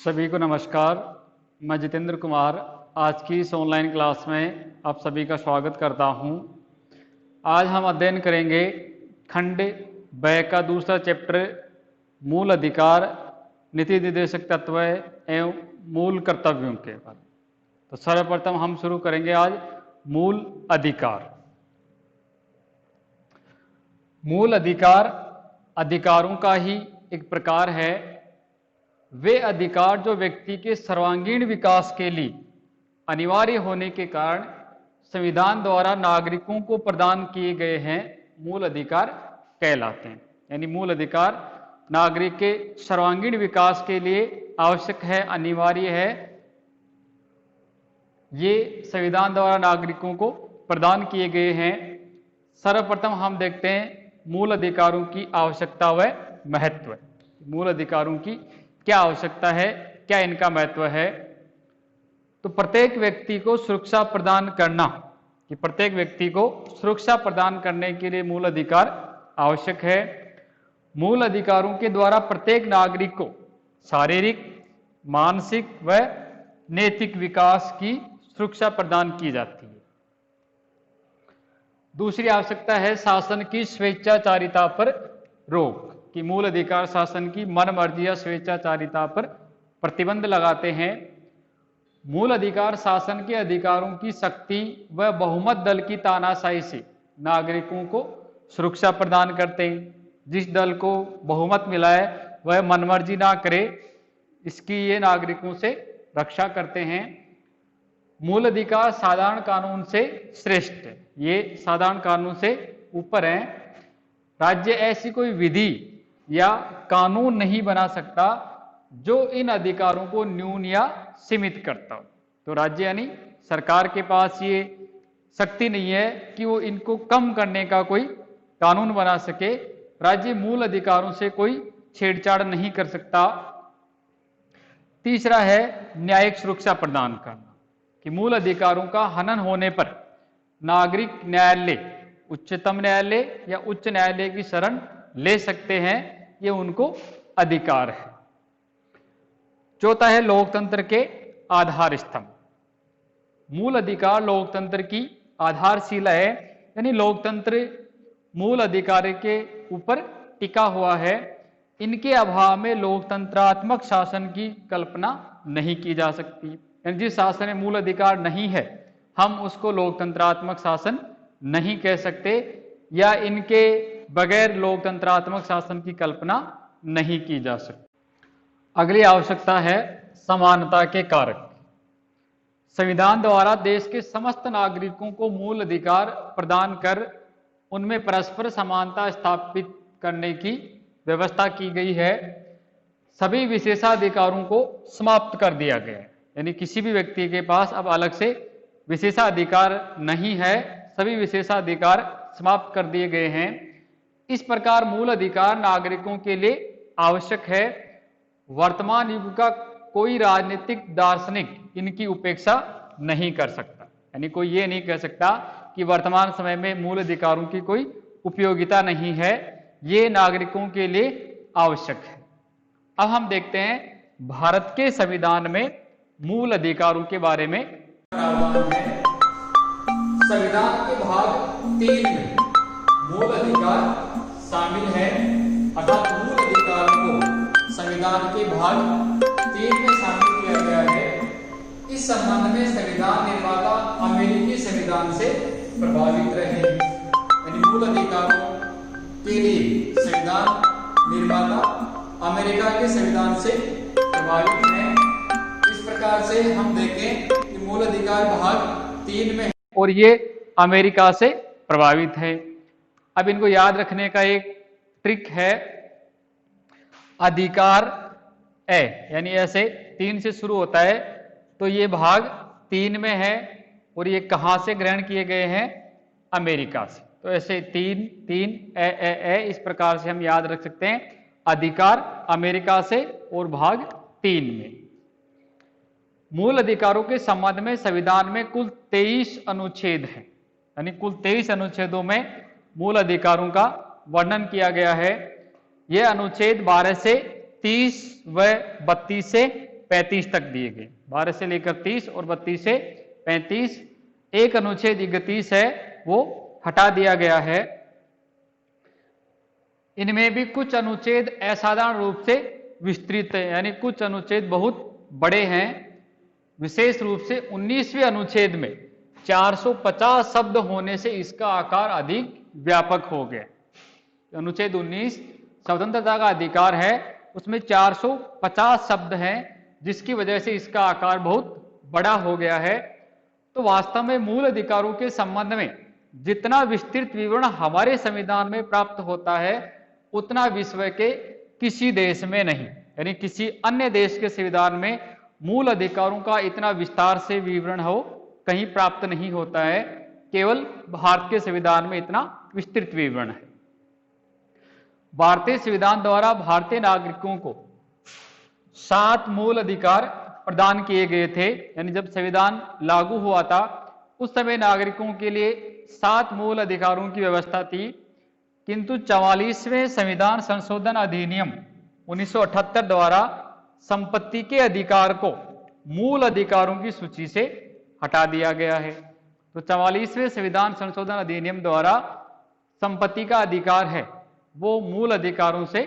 सभी को नमस्कार। मैं जितेंद्र कुमार आज की इस ऑनलाइन क्लास में आप सभी का स्वागत करता हूं। आज हम अध्ययन करेंगे खंड ब का दूसरा चैप्टर मूल अधिकार, नीति निर्देशक तत्व एवं मूल कर्तव्यों के बारे। तो सर्वप्रथम हम शुरू करेंगे आज मूल अधिकार। मूल अधिकार अधिकारों का ही एक प्रकार है। वे अधिकार जो व्यक्ति के सर्वांगीण विकास के लिए अनिवार्य होने के कारण संविधान द्वारा नागरिकों को प्रदान किए गए हैं, मूल अधिकार कहलाते हैं। यानी मूल अधिकार नागरिक के सर्वांगीण विकास के लिए आवश्यक है, अनिवार्य है। ये संविधान द्वारा नागरिकों को प्रदान किए गए हैं। सर्वप्रथम हम देखते हैं मूल अधिकारों की आवश्यकता व महत्व। मूल अधिकारों की क्या आवश्यकता है, क्या इनका महत्व है। तो प्रत्येक व्यक्ति को सुरक्षा प्रदान करना, कि प्रत्येक व्यक्ति को सुरक्षा प्रदान करने के लिए मूल अधिकार आवश्यक है। मूल अधिकारों के द्वारा प्रत्येक नागरिक को शारीरिक, मानसिक व नैतिक विकास की सुरक्षा प्रदान की जाती है। दूसरी आवश्यकता है शासन की स्वेच्छाचारिता पर रोक, कि मूल अधिकार शासन की मन मर्जी या स्वेच्छाचारिता पर प्रतिबंध लगाते हैं। मूल अधिकार शासन के अधिकारों की शक्ति व बहुमत दल की तानाशाही से नागरिकों को सुरक्षा प्रदान करते हैं। जिस दल को बहुमत मिला है वह मनमर्जी ना करे, इसकी ये नागरिकों से रक्षा करते हैं। मूल अधिकार साधारण कानून से श्रेष्ठ है, ये साधारण कानून से ऊपर है। राज्य ऐसी कोई विधि या कानून नहीं बना सकता जो इन अधिकारों को न्यून या सीमित करता हो। तो राज्य यानी सरकार के पास ये शक्ति नहीं है कि वो इनको कम करने का कोई कानून बना सके। राज्य मूल अधिकारों से कोई छेड़छाड़ नहीं कर सकता। तीसरा है न्यायिक सुरक्षा प्रदान करना, कि मूल अधिकारों का हनन होने पर नागरिक न्यायालय, उच्चतम न्यायालय या उच्च न्यायालय की शरण ले सकते हैं, ये उनको अधिकार है। चौथा है लोकतंत्र के आधार स्तंभ। मूल अधिकार लोकतंत्र की आधारशिला है, यानी लोकतंत्र मूल अधिकार के ऊपर टिका हुआ है। इनके अभाव में लोकतंत्रात्मक शासन की कल्पना नहीं की जा सकती। यानी जिस शासन में मूल अधिकार नहीं है, हम उसको लोकतंत्रात्मक शासन नहीं कह सकते, या इनके बगैर लोकतंत्रात्मक शासन की कल्पना नहीं की जा सकती। अगली आवश्यकता है समानता के कारक। संविधान द्वारा देश के समस्त नागरिकों को मूल अधिकार प्रदान कर उनमें परस्पर समानता स्थापित करने की व्यवस्था की गई है। सभी विशेषाधिकारों को समाप्त कर दिया गया है, यानी किसी भी व्यक्ति के पास अब अलग से विशेषाधिकार नहीं है, सभी विशेषाधिकार समाप्त कर दिए गए हैं। इस प्रकार मूल अधिकार नागरिकों के लिए आवश्यक है। वर्तमान युग का कोई राजनीतिक दार्शनिक इनकी उपेक्षा नहीं कर सकता। यानी कोई ये नहीं कह सकता कि वर्तमान समय में मूल अधिकारों की कोई उपयोगिता नहीं है, ये नागरिकों के लिए आवश्यक है। अब हम देखते हैं भारत के संविधान में मूल अधिकारों के बारे में। संविधान के भाग 3 में मूल अधिकार शामिल है, अर्थात मूल अधिकार को संविधान के भाग 3 में शामिल किया गया है। इस संबंध में संविधान निर्माता अमेरिकी संविधान से प्रभावित रहे। यानी मूल अधिकारों के लिए संविधान निर्माता अमेरिका के संविधान से प्रभावित है। इस प्रकार से हम देखें कि मूल अधिकार भाग 3 में है और ये अमेरिका से प्रभावित है। अब इनको याद रखने का एक ट्रिक है, अधिकार ए, यानी ऐसे 3 से शुरू होता है, तो ये भाग 3 में है और ये कहां से ग्रहण किए गए हैं? अमेरिका से। तो ऐसे 3 ए, इस प्रकार से हम याद रख सकते हैं। अधिकार अमेरिका से और भाग 3 में। मूल अधिकारों के संबंध में संविधान में कुल 23 अनुच्छेद हैं, यानी कुल 23 अनुच्छेदों में मूल अधिकारों का वर्णन किया गया है। यह अनुच्छेद 12 से 30 व 32 से 35 तक दिए गए, 12 से लेकर 30 और 32 से 35। एक अनुच्छेद 31 है वो हटा दिया गया है। इनमें भी कुछ अनुच्छेद असाधारण रूप से विस्तृत है, यानी कुछ अनुच्छेद बहुत बड़े हैं। विशेष रूप से 19वें अनुच्छेद में 450 शब्द होने से इसका आकार अधिक व्यापक हो गया। अनुच्छेद 19 स्वतंत्रता का अधिकार है, उसमें 450 शब्द हैं, जिसकी वजह से इसका आकार बहुत बड़ा हो गया है। तो वास्तव में मूल अधिकारों के संबंध में जितना विस्तृत विवरण हमारे संविधान में प्राप्त होता है उतना विश्व के किसी देश में नहीं, यानी किसी अन्य देश के संविधान में मूल अधिकारों का इतना विस्तार से विवरण हो कहीं प्राप्त नहीं होता है। केवल भारत के संविधान में इतना विस्तृत विवरण है। भारतीय संविधान द्वारा भारतीय नागरिकों को 7 मूल अधिकार प्रदान किए गए थे, यानी जब संविधान लागू हुआ था उस समय नागरिकों के लिए 7 मूल अधिकारों की व्यवस्था थी। किंतु 44वें संविधान संशोधन अधिनियम 1978 द्वारा संपत्ति के अधिकार को मूल अधिकारों की सूची से हटा दिया गया है। तो 44वें संविधान संशोधन अधिनियम द्वारा संपत्ति का अधिकार है वो मूल अधिकारों से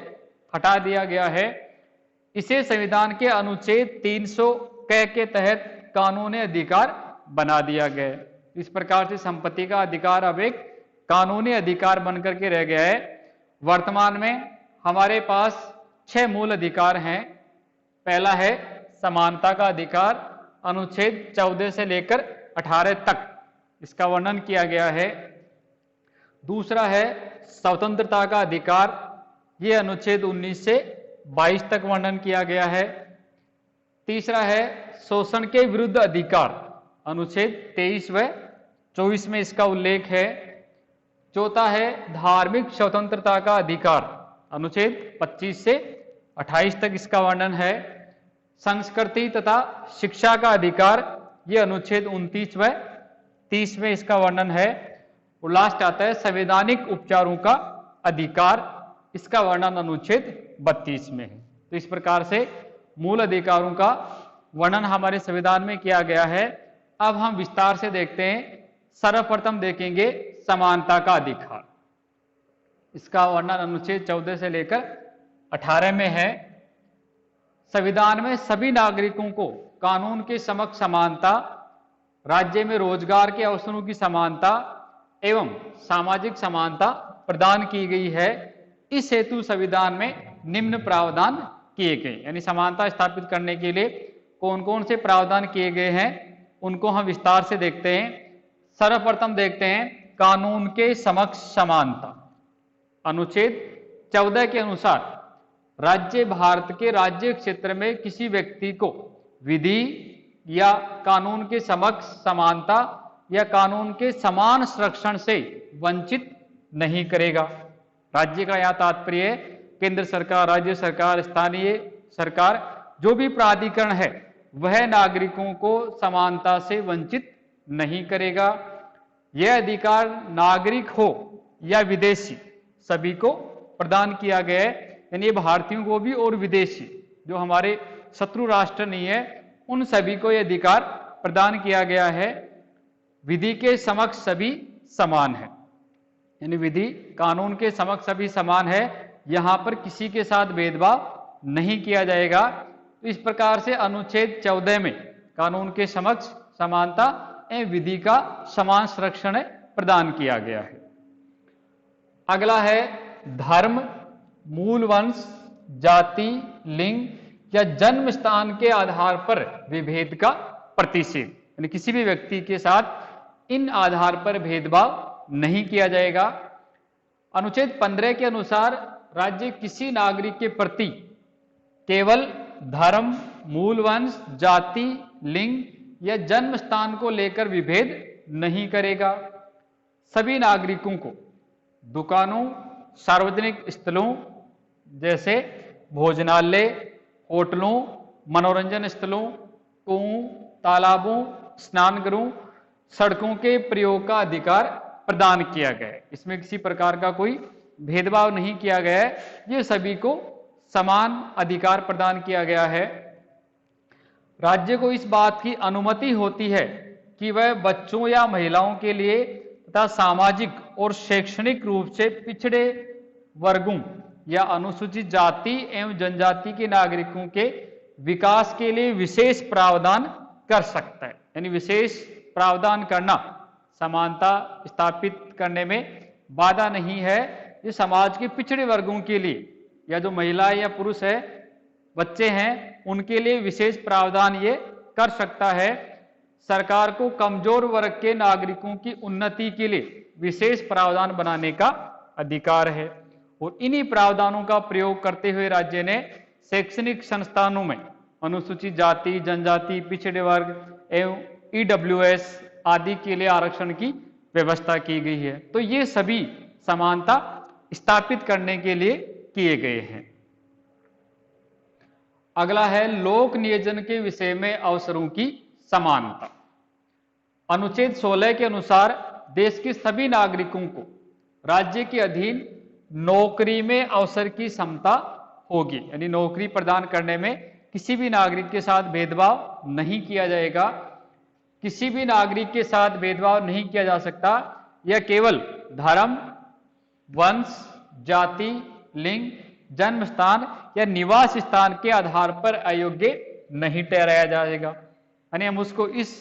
हटा दिया गया है। इसे संविधान के अनुच्छेद 300 के तहत कानूनी अधिकार बना दिया गया है। इस प्रकार से संपत्ति का अधिकार अब एक कानूनी अधिकार बनकर के रह गया है। वर्तमान में हमारे पास 6 मूल अधिकार हैं। पहला है समानता का अधिकार, अनुच्छेद 14 से लेकर 18 तक इसका वर्णन किया गया है। दूसरा है स्वतंत्रता का अधिकार, ये अनुच्छेद 19 से 22 तक वर्णन किया गया है। तीसरा है शोषण के विरुद्ध अधिकार, अनुच्छेद 23 व 24 में इसका उल्लेख है। चौथा है धार्मिक स्वतंत्रता का अधिकार, अनुच्छेद 25 से 28 तक इसका वर्णन है। संस्कृति तथा शिक्षा का अधिकार, ये अनुच्छेद 29 व 30 में इसका वर्णन है। और लास्ट आता है संवैधानिक उपचारों का अधिकार, इसका वर्णन अनुच्छेद 32 में है। तो इस प्रकार से मूल अधिकारों का वर्णन हमारे संविधान में किया गया है। अब हम विस्तार से देखते हैं। सर्वप्रथम देखेंगे समानता का अधिकार। इसका वर्णन अनुच्छेद 14 से लेकर 18 में है। संविधान में सभी नागरिकों को कानून के समक्ष समानता, राज्य में रोजगार के अवसरों की समानता एवं सामाजिक समानता प्रदान की गई है। इस हेतु संविधान में निम्न प्रावधान किए गए, यानी समानता स्थापित करने के लिए कौन कौन से प्रावधान किए गए हैं उनको हम विस्तार से देखते हैं। सर्वप्रथम देखते हैं कानून के समक्ष समानता। अनुच्छेद 14 के अनुसार राज्य भारत के राज्य क्षेत्र में किसी व्यक्ति को विधि या कानून के समक्ष समानता या कानून के समान संरक्षण से वंचित नहीं करेगा। राज्य का यह तात्पर्य है केंद्र सरकार, राज्य सरकार, स्थानीय सरकार, जो भी प्राधिकरण है वह नागरिकों को समानता से वंचित नहीं करेगा। यह अधिकार नागरिक हो या विदेशी सभी को प्रदान किया गया है, यानी भारतीयों को भी और विदेशी जो हमारे शत्रु राष्ट्र नहीं है उन सभी को यह अधिकार प्रदान किया गया है। विधि के समक्ष सभी समान है, यानी विधि कानून के समक्ष सभी समान है, यहां पर किसी के साथ भेदभाव नहीं किया जाएगा। तो इस प्रकार से अनुच्छेद 14 में कानून के समक्ष समानता एवं विधि का समान संरक्षण प्रदान किया गया है। अगला है धर्म, मूल वंश, जाति, लिंग या जन्म स्थान के आधार पर विभेद का प्रतिषेध, यानी किसी भी व्यक्ति के साथ इन आधार पर भेदभाव नहीं किया जाएगा। अनुच्छेद 15 के अनुसार राज्य किसी नागरिक के प्रति केवल धर्म, मूल वंश, जाति, लिंग या जन्म स्थान को लेकर विभेद नहीं करेगा। सभी नागरिकों को दुकानों, सार्वजनिक स्थलों जैसे भोजनालय, होटलों, मनोरंजन स्थलों, कुओं, तालाबों, स्नानगृहों, सड़कों के प्रयोग का अधिकार प्रदान किया गया है। इसमें किसी प्रकार का कोई भेदभाव नहीं किया गया है, ये सभी को समान अधिकार प्रदान किया गया है। राज्य को इस बात की अनुमति होती है कि वह बच्चों या महिलाओं के लिए तथा सामाजिक और शैक्षणिक रूप से पिछड़े वर्गों या अनुसूचित जाति एवं जनजाति के नागरिकों के विकास के लिए विशेष प्रावधान कर सकता है। यानी विशेष प्रावधान करना समानता स्थापित करने में बाधा नहीं है। ये समाज के पिछड़े वर्गों के लिए या जो महिला या पुरुष है, बच्चे हैं, उनके लिए विशेष प्रावधान ये कर सकता है। सरकार को कमजोर वर्ग के नागरिकों की उन्नति के लिए विशेष प्रावधान बनाने का अधिकार है और इन्हीं प्रावधानों का प्रयोग करते हुए राज्य ने शैक्षणिक संस्थानों में अनुसूचित जाति, जनजाति, पिछड़े वर्ग एवं ईडब्ल्यूएस आदि के लिए आरक्षण की व्यवस्था की गई है। तो ये सभी समानता स्थापित करने के लिए किए गए हैं। अगला है लोक नियोजन के विषय में अवसरों की समानता। अनुच्छेद 16 के अनुसार देश के सभी नागरिकों को राज्य के अधीन नौकरी में अवसर की समता होगी। यानी नौकरी प्रदान करने में किसी भी नागरिक के साथ भेदभाव नहीं किया जाएगा। किसी भी नागरिक के साथ भेदभाव नहीं किया जा सकता। यह केवल धर्म, वंश, जाति, लिंग, जन्म स्थान या निवास स्थान के आधार पर अयोग्य नहीं ठहराया जाएगा। यानी हम उसको इस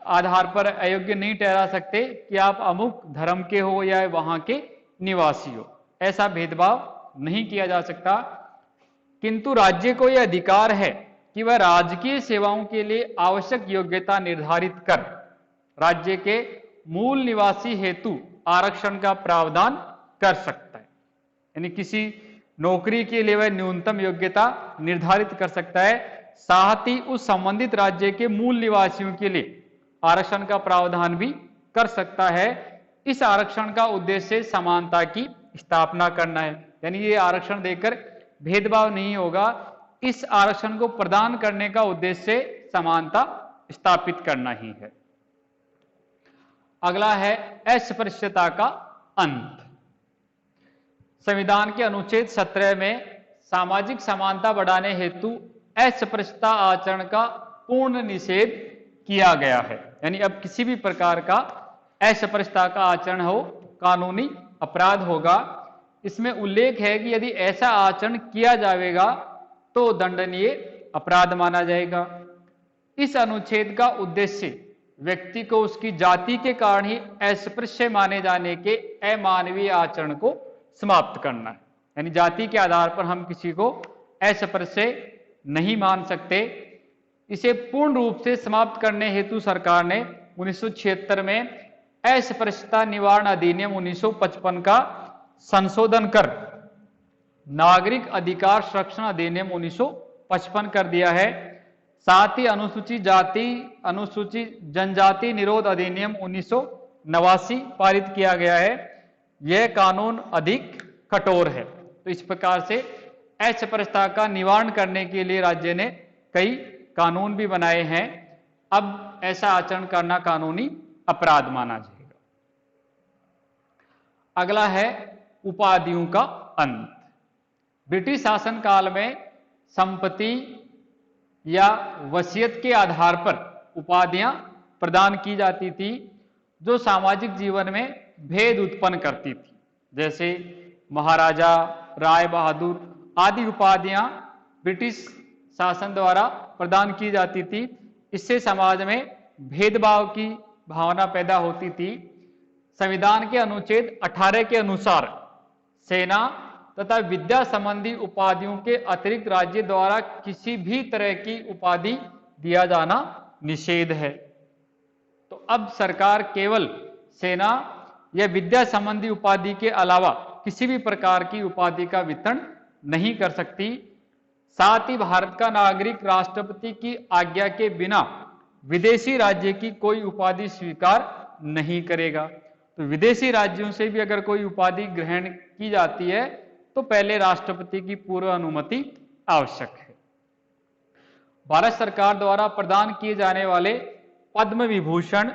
आधार पर अयोग्य नहीं ठहरा सकते कि आप अमुक धर्म के हो या वहां के निवासी हो। ऐसा भेदभाव नहीं किया जा सकता। किंतु राज्य को यह अधिकार है कि वह राजकीय सेवाओं के लिए आवश्यक योग्यता निर्धारित कर राज्य के मूल निवासी हेतु आरक्षण का प्रावधान कर सकता है। यानी किसी नौकरी के लिए वह न्यूनतम योग्यता निर्धारित कर सकता है। साथ ही उस संबंधित राज्य के मूल निवासियों के लिए आरक्षण का प्रावधान भी कर सकता है। इस आरक्षण का उद्देश्य समानता की स्थापना करना है। यानी ये आरक्षण देकर भेदभाव नहीं होगा। इस आरक्षण को प्रदान करने का उद्देश्य समानता स्थापित करना ही है। अगला है अस्पृश्यता का अंत। संविधान के अनुच्छेद 17 में सामाजिक समानता बढ़ाने हेतु अस्पृश्यता आचरण का पूर्ण निषेध किया गया है। यानी अब किसी भी प्रकार का अस्पृश्यता का आचरण हो कानूनी अपराध होगा। इसमें उल्लेख है कि यदि ऐसा आचरण किया जाएगा तो दंडनीय अपराध माना जाएगा। इस अनुच्छेद का उद्देश्य व्यक्ति को उसकी जाति के कारण ही अस्पृश्य माने जाने के अमानवीय आचरण को समाप्त करना है। यानी जाति के आधार पर हम किसी को अस्पृश्य नहीं मान सकते। इसे पूर्ण रूप से समाप्त करने हेतु सरकार ने 1976 में अस्पृश्यता निवारण अधिनियम 1955 का संशोधन कर नागरिक अधिकार संरक्षण अधिनियम 1955 कर दिया है। साथ ही अनुसूचित जाति अनुसूचित जनजाति निरोध अधिनियम 1989 पारित किया गया है। यह कानून अधिक कठोर है। तो इस प्रकार से अस्पृश्यता का निवारण करने के लिए राज्य ने कई कानून भी बनाए हैं। अब ऐसा आचरण करना कानूनी अपराध माना जाएगा। अगला है उपाधियों का अंत। ब्रिटिश शासन काल में संपत्ति या वसीयत के आधार पर उपाधियां प्रदान की जाती थी जो सामाजिक जीवन में भेद उत्पन्न करती थी। जैसे महाराजा, राय बहादुर आदि उपाधियां ब्रिटिश शासन द्वारा प्रदान की जाती थी। इससे समाज में भेदभाव की भावना पैदा होती थी। संविधान के अनुच्छेद 18 के अनुसार सेना तथा विद्या संबंधी उपाधियों के अतिरिक्त राज्य द्वारा किसी भी तरह की उपाधि दिया जाना निषेध है। तो अब सरकार केवल सेना या विद्या संबंधी उपाधि के अलावा किसी भी प्रकार की उपाधि का वितरण नहीं कर सकती। साथ ही भारत का नागरिक राष्ट्रपति की आज्ञा के बिना विदेशी राज्य की कोई उपाधि स्वीकार नहीं करेगा। तो विदेशी राज्यों से भी अगर कोई उपाधि ग्रहण की जाती है तो पहले राष्ट्रपति की पूर्व अनुमति आवश्यक है। भारत सरकार द्वारा प्रदान किए जाने वाले पद्म विभूषण,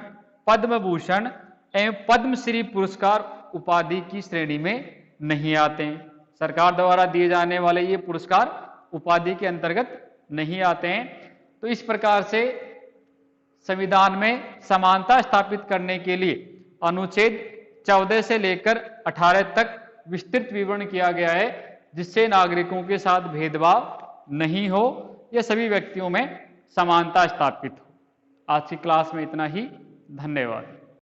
पद्म भूषण एवं पद्मश्री पुरस्कार उपाधि की श्रेणी में नहीं आते हैं। सरकार द्वारा दिए जाने वाले ये पुरस्कार उपाधि के अंतर्गत नहीं आते हैं। तो इस प्रकार से संविधान में समानता स्थापित करने के लिए अनुच्छेद 14 से लेकर 18 तक विस्तृत विवरण किया गया है, जिससे नागरिकों के साथ भेदभाव नहीं हो या सभी व्यक्तियों में समानता स्थापित हो। आज की क्लास में इतना ही। धन्यवाद।